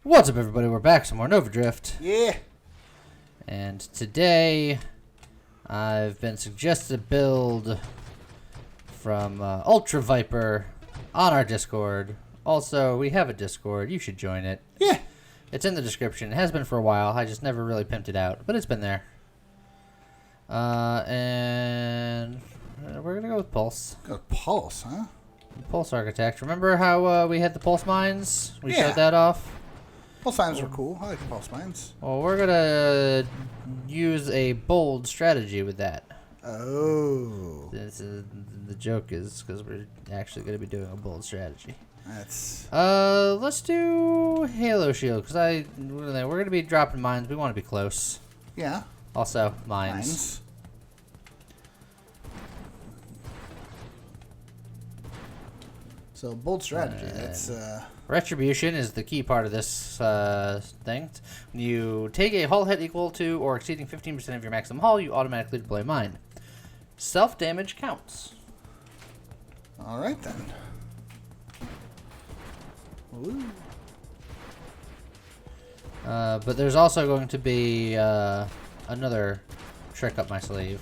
What's up, everybody? We're back. Some more Nova Drift. Yeah. And today, I've been suggested a build from Ultra Viper on our Discord. Also, we have a Discord. You should join it. Yeah. It's in the description. It has been for a while. I just never really pimped it out, but it's been there. And we're going to go with Pulse. Got a Pulse, huh? Pulse Architect. Remember how we had the Pulse Mines? We Yeah. showed that off? Pulse mines were cool. I like the Pulse mines. Well, we're going to use a bold strategy with that. Oh. The joke is because we're actually going to be doing a bold strategy. That's... Let's do Halo Shield, because we're going to be dropping mines. We want to be close. Yeah. Also, mines. So, bold strategy. That's, Retribution is the key part of this thing. When you take a hull hit equal to or exceeding 15% of your maximum hull, you automatically deploy mine. Self-damage counts. Alright then. Ooh. But there's also going to be another trick up my sleeve.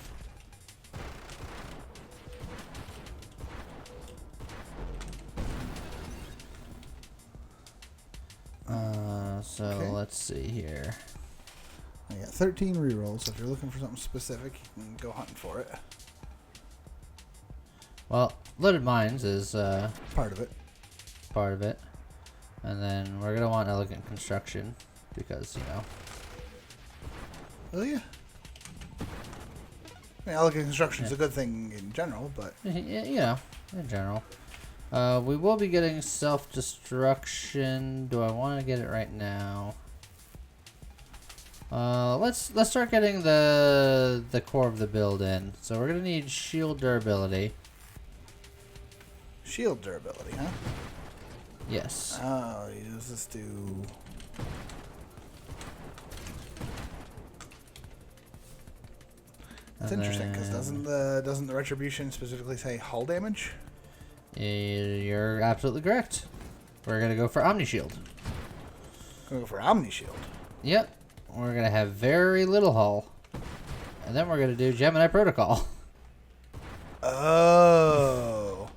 So Okay. let's see here. I got 13 rerolls, so if you're looking for something specific, you can go hunting for it. Well, loaded mines is Part of it. part of it. And then we're going to want elegant construction because, you know. Oh, yeah. I mean, elegant construction's a good thing in general, but... You know, in general. We will be getting self-destruction. Do I want to get it right now? Let's start getting the core of the build in. So we're gonna need shield durability. Shield durability, huh? Yes. Oh, does this do... That's And interesting, because then- doesn't the retribution specifically say hull damage? You're absolutely correct. We're gonna go for Omni Shield. Gonna go for Omni Shield. Yep. We're gonna have very little hull, and then we're gonna do Gemini Protocol. Oh.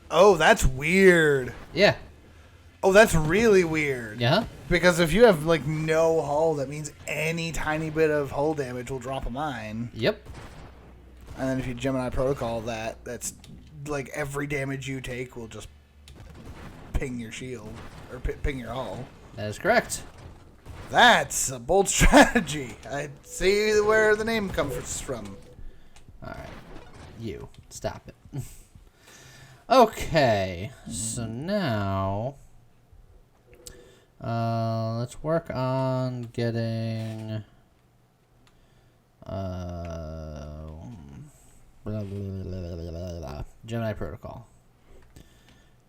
Oh, that's weird. Yeah. Oh, that's really weird. Yeah. Because if you have like no hull, that means any tiny bit of hull damage will drop a mine. Yep. And then if you Gemini Protocol that's like every damage you take will just ping your shield or ping your hull. That is correct. That's a bold strategy. I see where the name comes from. All right. You stop it. Okay. So now let's work on getting Gemini Protocol.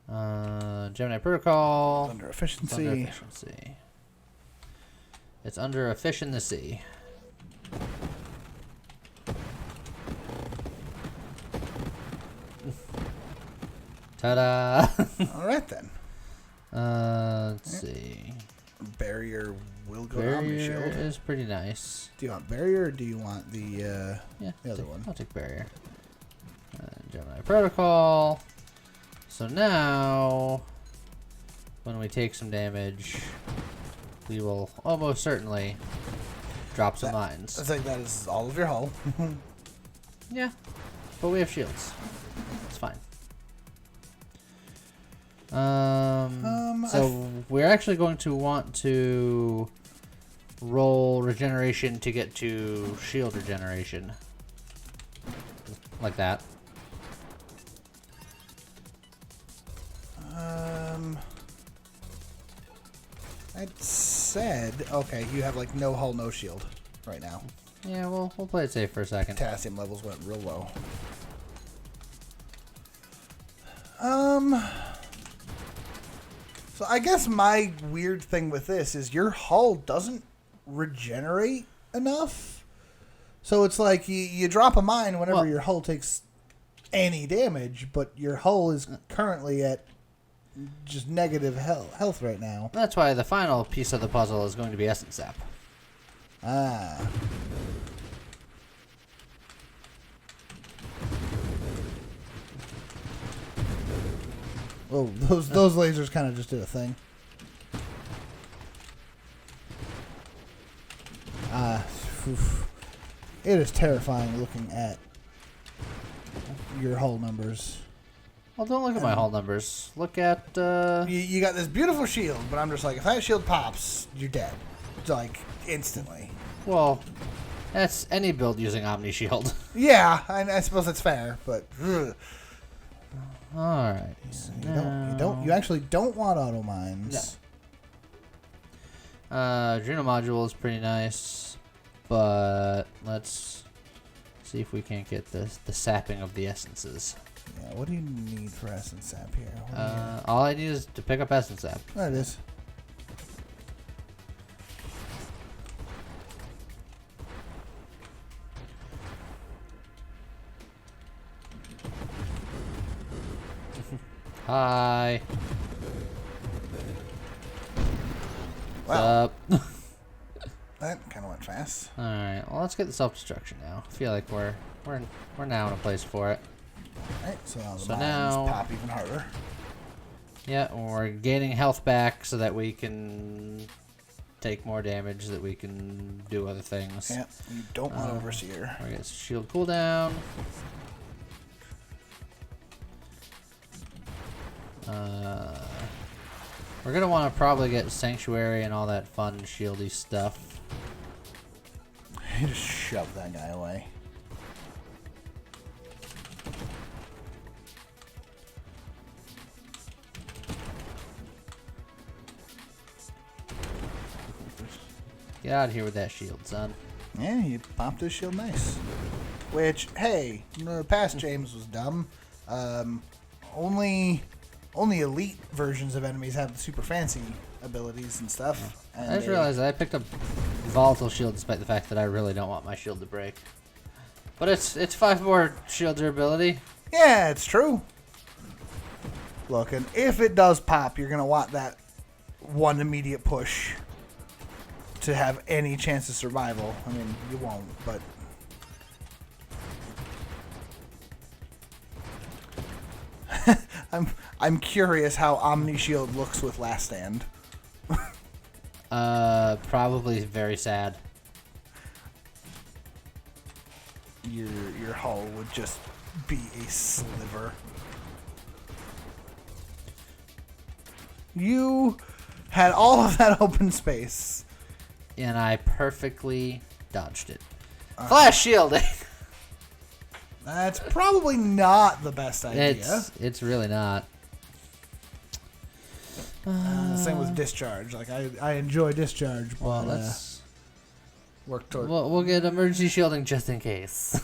Gemini Protocol. Under efficiency. It's under efficiency. It's under efficiency. Ta-da! All right then. Let's see. Barrier will go to Omni Barrier Shield. is pretty nice. Do you want barrier or do you want the Yeah, the other one? I'll take barrier. Gemini Protocol. So now, when we take some damage, we will almost certainly drop some mines. It's like that is all of your hull. Yeah, but we have shields. It's fine. So we're actually going to want to roll regeneration to get to shield regeneration. Like that. I said, okay, you have like no hull, no shield right now. Yeah, we'll play it safe for a second. Potassium levels went real low. So I guess my weird thing with this is your hull doesn't regenerate enough. So it's like you drop a mine whenever your hull takes any damage, but your hull is currently at just negative health right now. That's why the final piece of the puzzle is going to be Essence Sap. Ah. Oh, those lasers kind of just did a thing. Oof. It is terrifying looking at your hull numbers. Well, don't look at my hull numbers. Look at... You got this beautiful shield, but I'm just like, if that shield pops, you're dead. It's like, instantly. Well, that's any build using Omni Shield. Yeah, I suppose that's fair, but... Ugh. Alright. You actually don't want auto mines. No. Adrenal module is pretty nice, but let's see if we can't get the sapping of the essences. Yeah, what do you need for essence sap here? All I need is to pick up essence sap. There it is. Hi. Wow. What's up? That kind of went fast. All right. Well, let's get the self-destruction now. I feel like we're now in a place for it. All right. So now the So mines now- pop even harder. Yeah, we're gaining health back so that we can take more damage, so that we can do other things. Yeah. You don't want Overseer. We're gonna shield cooldown. We're gonna want to probably get Sanctuary and all that fun shieldy stuff. You just shove that guy away. Get out of here with that shield, son. Yeah, you popped his shield nice. Which, hey, the past James was dumb. Only elite versions of enemies have the super fancy abilities and stuff. And I just realized that I picked up Volatile Shield despite the fact that I really don't want my shield to break. But it's 5 more shield durability. Yeah, it's true. Look, and if it does pop, you're going to want that one immediate push to have any chance of survival. I mean, you won't, but... I'm curious how Omni Shield looks with Last Stand. Probably very sad. Your hull would just be a sliver. You had all of that open space. And I perfectly dodged it. Flash shielding! That's probably not the best idea. It's really not. Same with discharge. Like I enjoy discharge, but Well, let's work toward. we'll get emergency shielding just in case.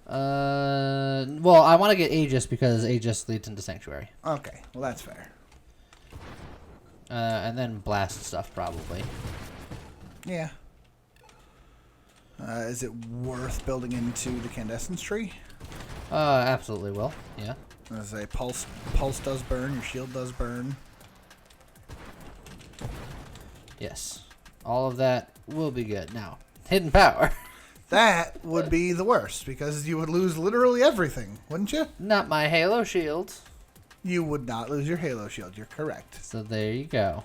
Well, I want to get Aegis because Aegis leads into Sanctuary. Okay, well that's fair. And then blast stuff probably. Yeah. Is it worth building into the Candescence tree? Absolutely will. Yeah. As a pulse does burn, your shield does burn. Yes. All of that will be good. Now, hidden power. That would be the worst because you would lose literally everything, wouldn't you? Not my Halo shield. You would not lose your Halo shield. You're correct. So there you go.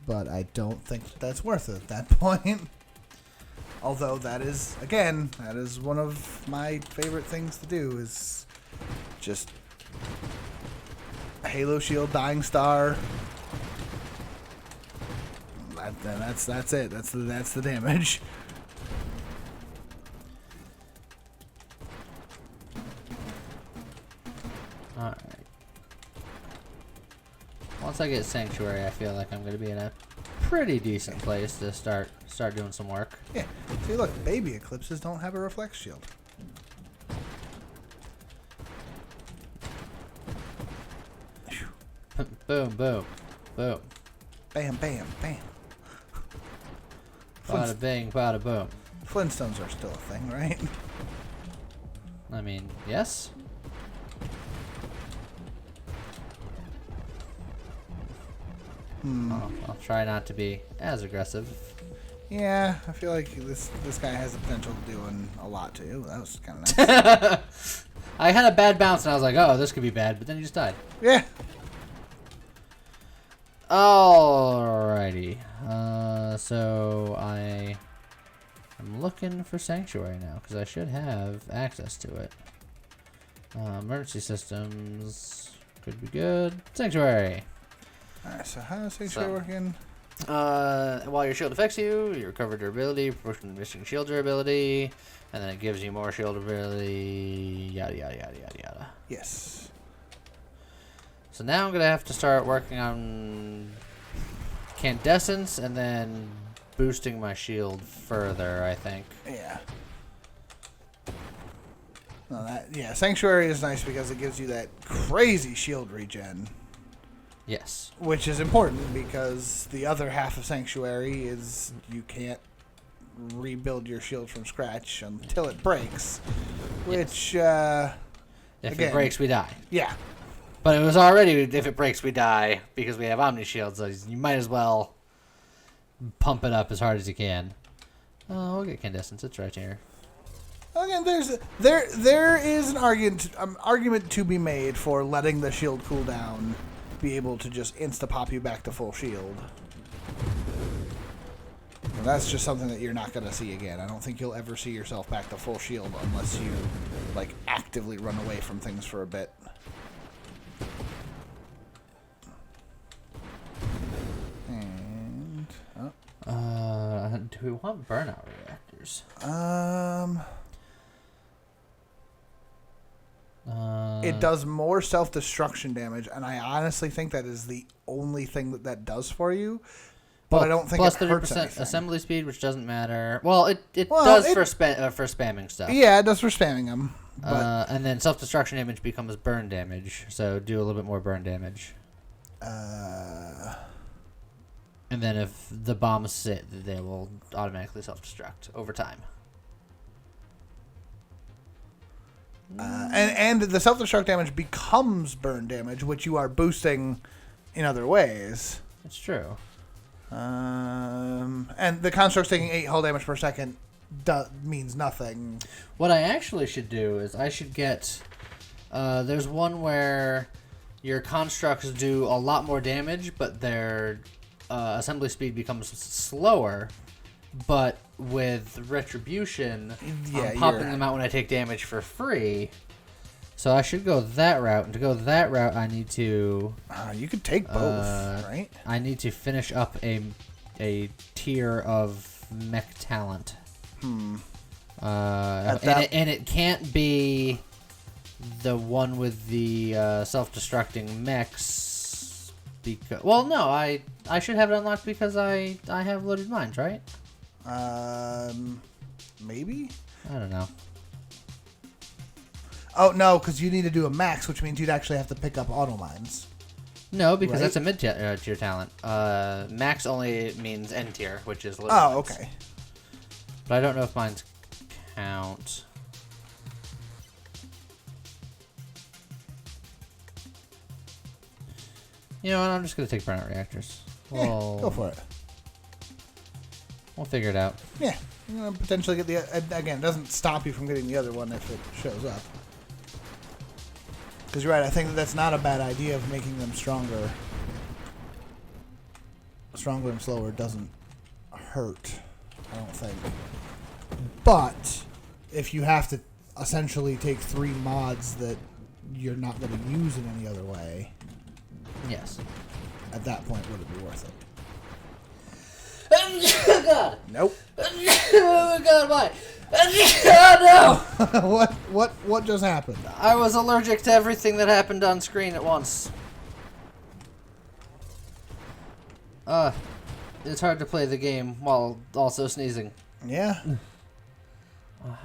But I don't think that's worth it at that point. Although that is, again, that is one of my favorite things to do is just Halo shield, Dying Star. That's it. That's the damage. Alright. Once I get Sanctuary, I feel like I'm going to be in a pretty decent place to start doing some work. Yeah. See, look, baby Eclipses don't have a reflex shield. Boom, boom, boom. Bam, bam, bam. Bada bing, bada boom. Flintstones are still a thing, right? I mean, yes? I'll try not to be as aggressive. Yeah, I feel like this guy has the potential of doing a lot too. That was kind of nice. I had a bad bounce and I was like, oh, this could be bad, but then he just died. Yeah. Alrighty. So I'm looking for Sanctuary now because I should have access to it. Emergency systems could be good. Sanctuary. Alright, so how is Sanctuary working? While your shield affects you, you recover durability, proportion missing shield durability, and then it gives you more shield durability, yada yada yada yada yada. Yes. So now I'm gonna have to start working on Candescence and then boosting my shield further, I think. Yeah. No, Sanctuary is nice because it gives you that crazy shield regen. Yes. Which is important because the other half of Sanctuary is you can't rebuild your shield from scratch until it breaks. Which, if again, it breaks, we die. Yeah. But it was already, if it breaks, we die because we have Omni Shield, so you might as well pump it up as hard as you can. Oh, we'll get Candescence. It's right here. Again, there is an argument to be made for letting the shield cool down, be able to just insta-pop you back to full shield. And that's just something that you're not going to see again. I don't think you'll ever see yourself back to full shield unless you, like, actively run away from things for a bit. And, do we want burnout reactors? It does more self-destruction damage, and I honestly think that is the only thing that does for you. But I don't think plus it hurts 30% anything. assembly speed, which doesn't matter. Well, it Well, does for spamming stuff. Yeah, it does for spamming them. But, and then self-destruction damage becomes burn damage, so do a little bit more burn damage. And then if the bombs sit, they will automatically self-destruct over time. and the self-destruct damage becomes burn damage, which you are boosting in other ways. It's true. And the constructs taking 8 hull damage per second means nothing. What I actually should do is I should get... there's one where your constructs do a lot more damage, but their assembly speed becomes slower. But with Retribution, I'm popping them out when I take damage for free. So I should go that route. And to go that route, I need to... you could take both, right? I need to finish up a tier of mech talent. And it can't be the one with the self-destructing mechs. Because, well, no, I should have it unlocked because I have loaded mines, right? Maybe? I don't know. Oh, no, because you need to do a max, which means you'd actually have to pick up auto mines. No, because right? that's a mid-tier talent. Max only means N tier, which is loaded Oh, mines. okay. But I don't know if mines count. You know what? I'm just going to take burnout reactors. Yeah, go for it. We'll figure it out. Yeah. You're going to potentially get the... Again, it doesn't stop you from getting the other one if it shows up. Because you're right, I think that's not a bad idea of making them stronger. Stronger and slower doesn't hurt, I don't think. But if you have to essentially take 3 mods that you're not going to use in any other way... Yes. At that point, would it be worth it? Oh, God. Nope. Oh, God, why? Oh, no! What just happened? I was allergic to everything that happened on screen at once. It's hard to play the game while also sneezing. Yeah.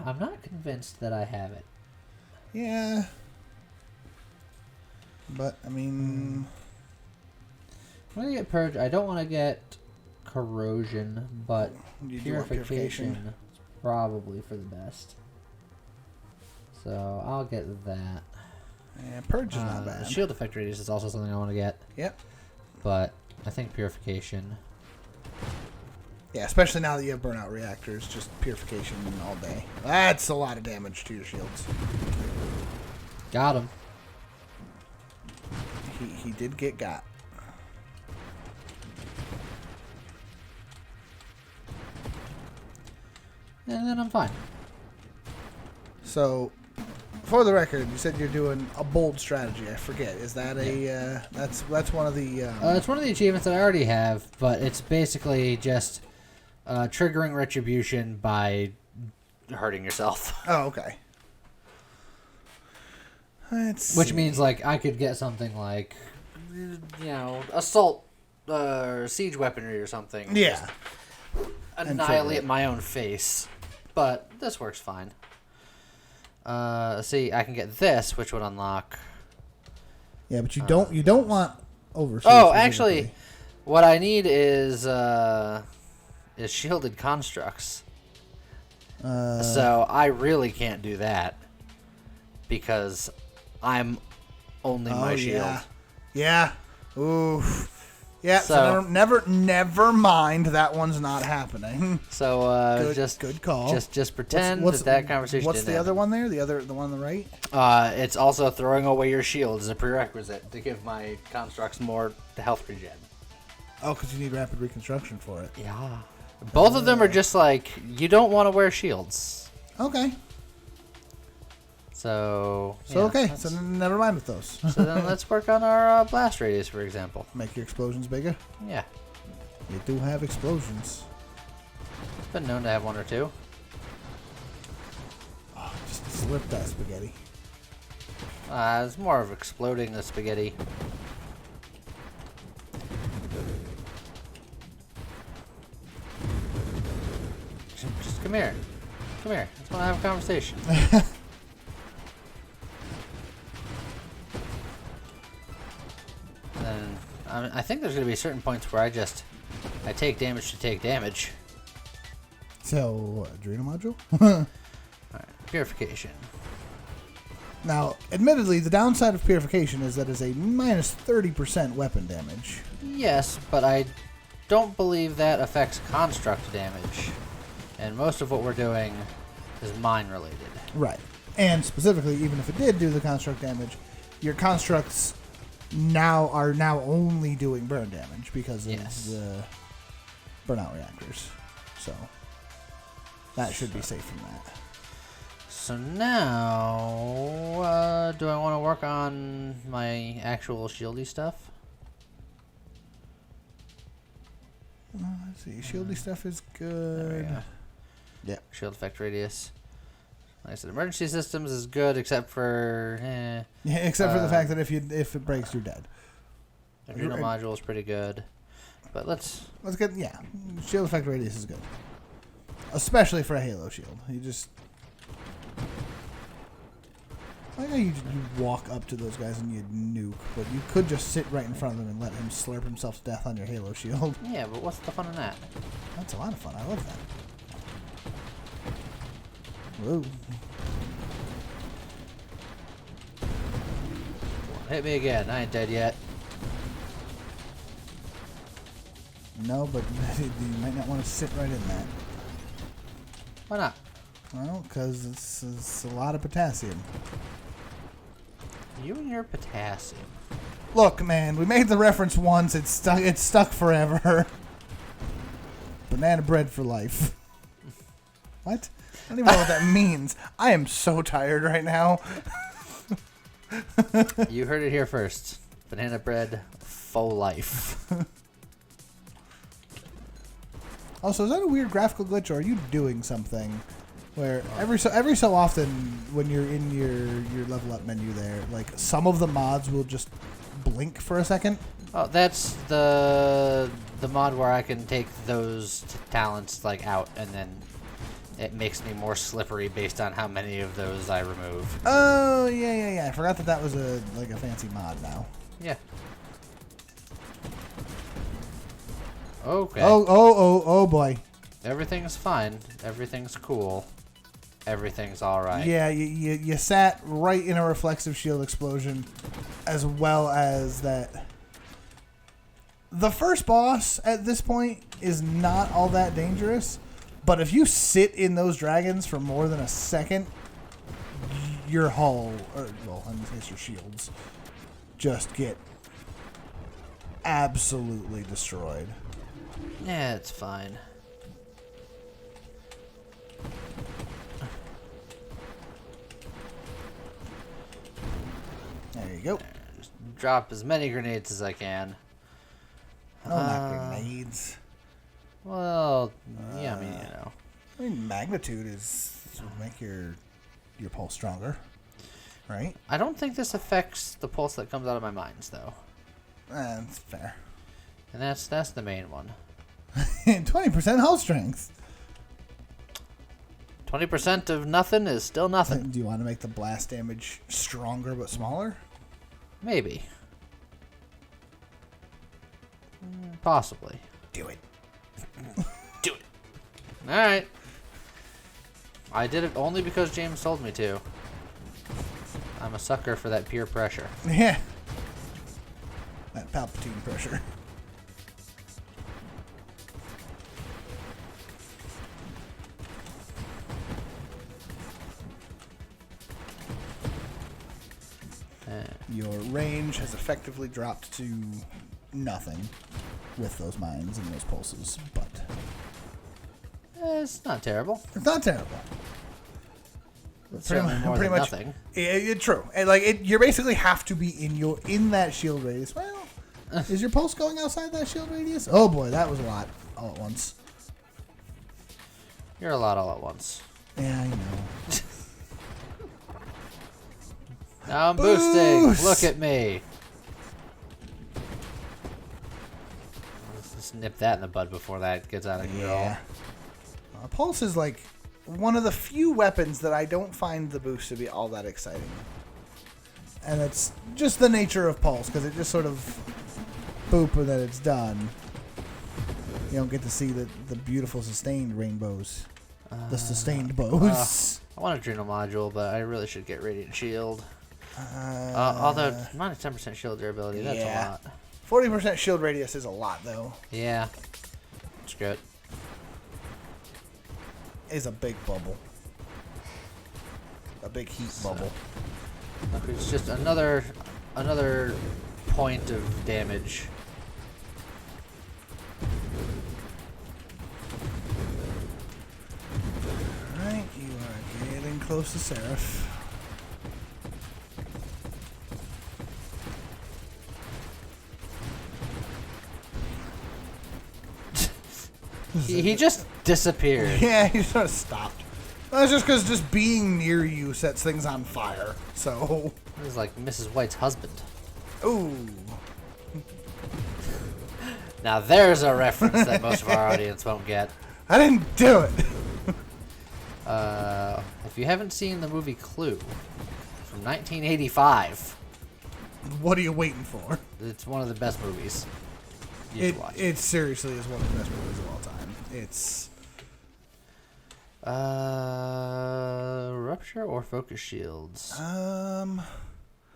I'm not convinced that I have it. Yeah. But, I mean... I'm going to get Purge. I don't want to get Corrosion, but You Purification is probably for the best. So, I'll get that. Yeah, Purge is not bad. Shield Effect Radius is also something I want to get. Yep. But I think purification. Yeah, especially now that you have burnout reactors, just purification all day. That's a lot of damage to your shields. Got him. He did get got. And then I'm fine. So, for the record, you said you're doing a bold strategy. I forget. Is that a that's one of the? It's one of the achievements that I already have, but it's basically just triggering retribution by hurting yourself. Oh, okay. Which means like I could get something like, assault or siege weaponry or something. Yeah. Annihilate my own face, but this works fine. See, I can get this, which would unlock. Yeah, but you don't want overseas. Oh, actually, what I need is shielded constructs. So I really can't do that because I'm only my shield. Yeah. Oof. Yeah. So never mind. That one's not happening. So good call. Just pretend that conversation. What's the didn't other happen. one there? The one on the right. It's also throwing away your shield as a prerequisite to give my constructs more health regen. Oh, because you need rapid reconstruction for it. Yeah. Both of them are just like you don't want to wear shields. Okay. So okay. So never mind with those. So then let's work on our blast radius, for example. Make your explosions bigger. Yeah. You do have explosions. It's been known to have one or two. Oh, just slip that spaghetti. It's more of exploding the spaghetti. Just come here. Come here. Let's want to have a conversation. And I think there's going to be certain points where I take damage to take damage. So, adrenal module? Alright, purification. Now, admittedly, the downside of purification is that it's a minus 30% weapon damage. Yes, but I don't believe that affects construct damage. And most of what we're doing is mine related. Right. And specifically, even if it did do the construct damage, your constructs are now only doing burn damage because of the burnout reactors. So that should be safe from that. So now, do I want to work on my actual shieldy stuff? Let's see. Shieldy stuff is good. Yeah. Shield effect radius. Like I said, emergency systems is good except for Yeah, except for the fact that if it breaks, you're dead. Adrenal module is pretty good. But let's get shield effect radius is good. Especially for a Halo shield. You just I know you walk up to those guys and you nuke, but you could just sit right in front of him and let him slurp himself to death on your Halo shield. Yeah, but what's the fun in that? That's a lot of fun. I love that. Whoa. Hit me again. I ain't dead yet. No, but you might not want to sit right in that. Why not? Well, because it's a lot of potassium. You and your potassium. Look, man, we made the reference once. It's stuck forever. Banana bread for life. What? I don't even know what that means. I am so tired right now. You heard it here first. Banana bread, faux life. Also, is that a weird graphical glitch, or are you doing something where every so often when you're in your level up menu there, like some of the mods will just blink for a second? Oh, that's the mod where I can take those talents like out, and then it makes me more slippery based on how many of those I remove. Oh yeah. I forgot that was a fancy mod now. Yeah. Okay. Oh boy. Everything's fine. Everything's cool. Everything's all right. Yeah, you sat right in a reflexive shield explosion, as well as that. The first boss at this point is not all that dangerous, but if you sit in those dragons for more than a second, your hull, or well, in this case your shields, just get absolutely destroyed. Yeah, it's fine. There you go. Just drop as many grenades as I can. Oh, not grenades. Well, yeah, I mean, you know. I mean, magnitude is to make your pulse stronger, right? I don't think this affects the pulse that comes out of my mines, though. That's fair. And that's the main one. 20% hull strength. 20% of nothing is still nothing. Do you want to make the blast damage stronger but smaller? Maybe. Possibly. Do it. Do it. Alright. I did it only because James told me to. I'm a sucker for that peer pressure. Yeah. That Palpatine pressure. Your range has effectively dropped to nothing with those mines and those pulses, but It's not terrible. it's not terrible. It's certainly more than nothing. True. And you basically have to be in that shield radius. Well, is your pulse going outside that shield radius? Oh boy, that was a lot all at once. You're a lot all at once. Yeah, I know. Now I'm Boost! boosting. Look at me. Let's just nip that in the bud before that gets out of control. Yeah. Pulse is like one of the few weapons that I don't find the boost to be all that exciting. And it's just the nature of Pulse, because it just sort of boop and then it's done. You don't get to see the beautiful sustained rainbows. The sustained bows. I want Adrenal Module, but I really should get Radiant Shield. Although, minus 10% shield durability, that's a lot. 40% shield radius is a lot, though. Yeah. Screw it. Is a big bubble. A big heat bubble. It's just another point of damage. Alright, you are getting close to Seraph. He just disappeared. Yeah, he sort of stopped. That's just because just being near you sets things on fire. So. He's like Mrs. White's husband. Ooh. Now there's a reference that most of our audience won't get. I didn't do it. If you haven't seen the movie Clue from 1985, What are you waiting for? it's one of the best movies you should watch. It seriously is one of the best movies of all time. It's Rupture or Focus Shields? um,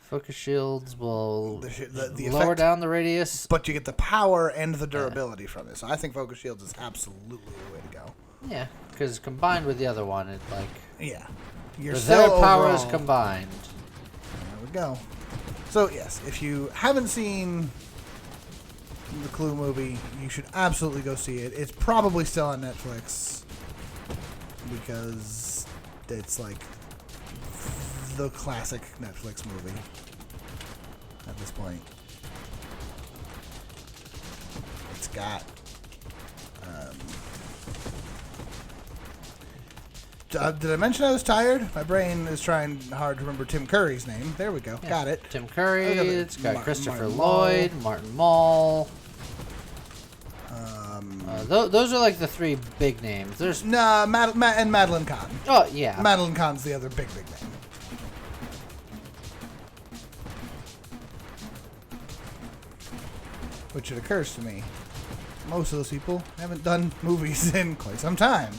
Focus Shields will the lower effect, down the radius. but you get the power and the durability from it. So I think Focus Shields is absolutely the way to go. Yeah, because combined with the other one, it like Yeah, you're their still powers overall- combined. There we go. So yes, if you haven't seen the Clue movie, you should absolutely go see it. It's probably still on Netflix because it's like the classic Netflix movie at this point. It's got did I mention I was tired? My brain is trying hard to remember Tim Curry's name. There we go. Yeah. Got it. Tim Curry. Look at It's got Christopher Martin Lloyd, Martin Mull. Those are like the three big names. There's Nah, and Madeline Kahn. oh yeah, Madeline Kahn's the other big name. Which it occurs to me, most of those people haven't done movies in quite some time.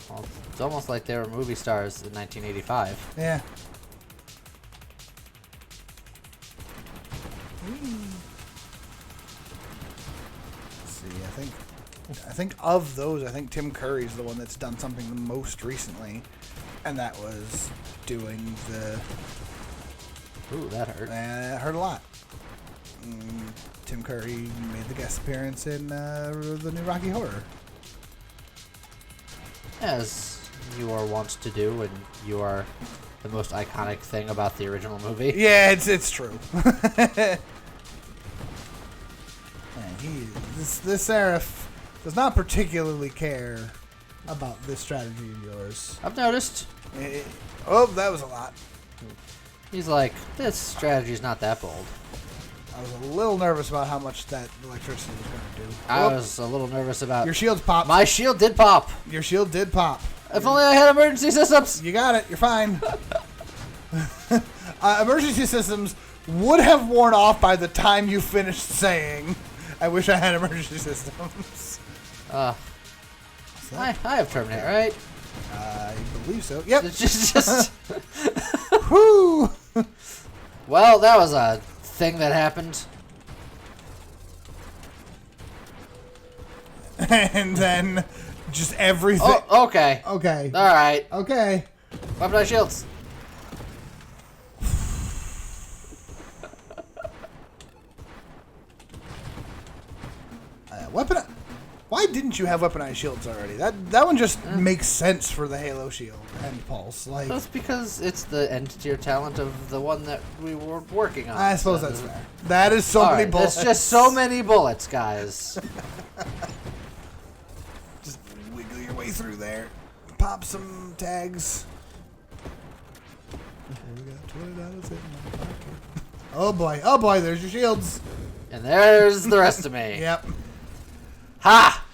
well, it's almost like they were movie stars in 1985. Yeah. I think of those, I think Tim Curry's the one that's done something the most recently, and that was doing the. Ooh, that hurt. It hurt a lot. Tim Curry made the guest appearance in the new Rocky Horror. As you are wont to do, and you are the most iconic thing about the original movie. Yeah, it's true. Man, this Seraph does not particularly care about this strategy of yours. I've noticed. That was a lot. He's like, this strategy's not that bold. I was a little nervous about how much that electricity was going to do. I was a little nervous about... Your shield's popped. My shield did pop. Your shield did pop. If only I had emergency systems. You got it. You're fine. Emergency systems would have worn off by the time you finished saying, I wish I had emergency systems. I have Terminate, right? I believe so. Yep. It's just... Whoo! Well, that was a thing that happened. And then just everything. Oh, okay. Okay. All right. Okay. Weaponize shields. Why didn't you have weaponized shields already? That one just makes sense for the Halo shield and pulse. Like that's because it's the end tier talent of the one that we were working on. I suppose that's fair. That is so many bullets. It's just so many bullets, guys. Just wiggle your way through there. Pop some tags. We got $20 in my pocket. Oh boy, there's your shields. And there's the rest of me. Yep. Ha!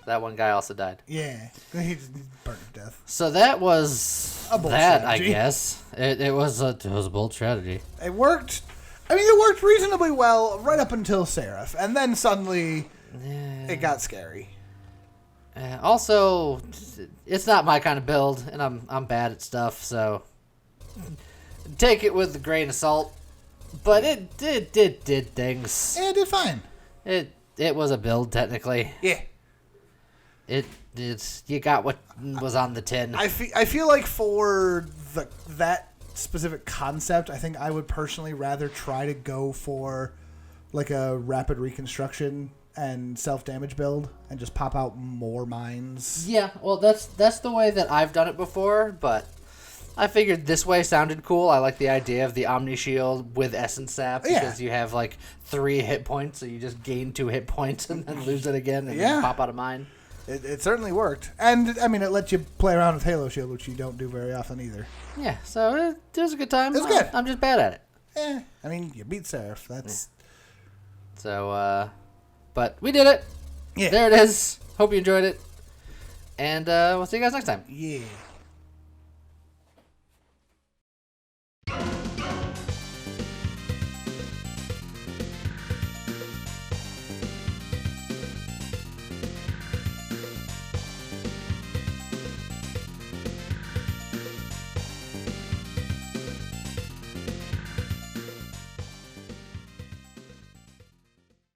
That one guy also died. Yeah, he burned to death. So that was a bold that, strategy. I guess. It was a bold strategy. It worked. I mean, it worked reasonably well right up until Seraph, and then suddenly it got scary. Also, it's not my kind of build, and I'm bad at stuff, so take it with a grain of salt. But it did things. Yeah, it did fine. It was a build technically. Yeah. It's you got what was on the tin. I feel like for that specific concept, I think I would personally rather try to go for like a rapid reconstruction and self-damage build and just pop out more mines. Yeah, well that's the way that I've done it before, but I figured this way sounded cool. I like the idea of the Omni Shield with Essence Sap because you have like 3 hit points, so you just gain 2 hit points and then lose it again and then pop out of mine. It certainly worked. And, I mean, it lets you play around with Halo Shield, which you don't do very often either. Yeah, so it was a good time. It was good. I'm just bad at it. Yeah, I mean, you beat Seraph. That's... Yeah. So, but we did it. Yeah. There it is. Hope you enjoyed it. And we'll see you guys next time. Yeah.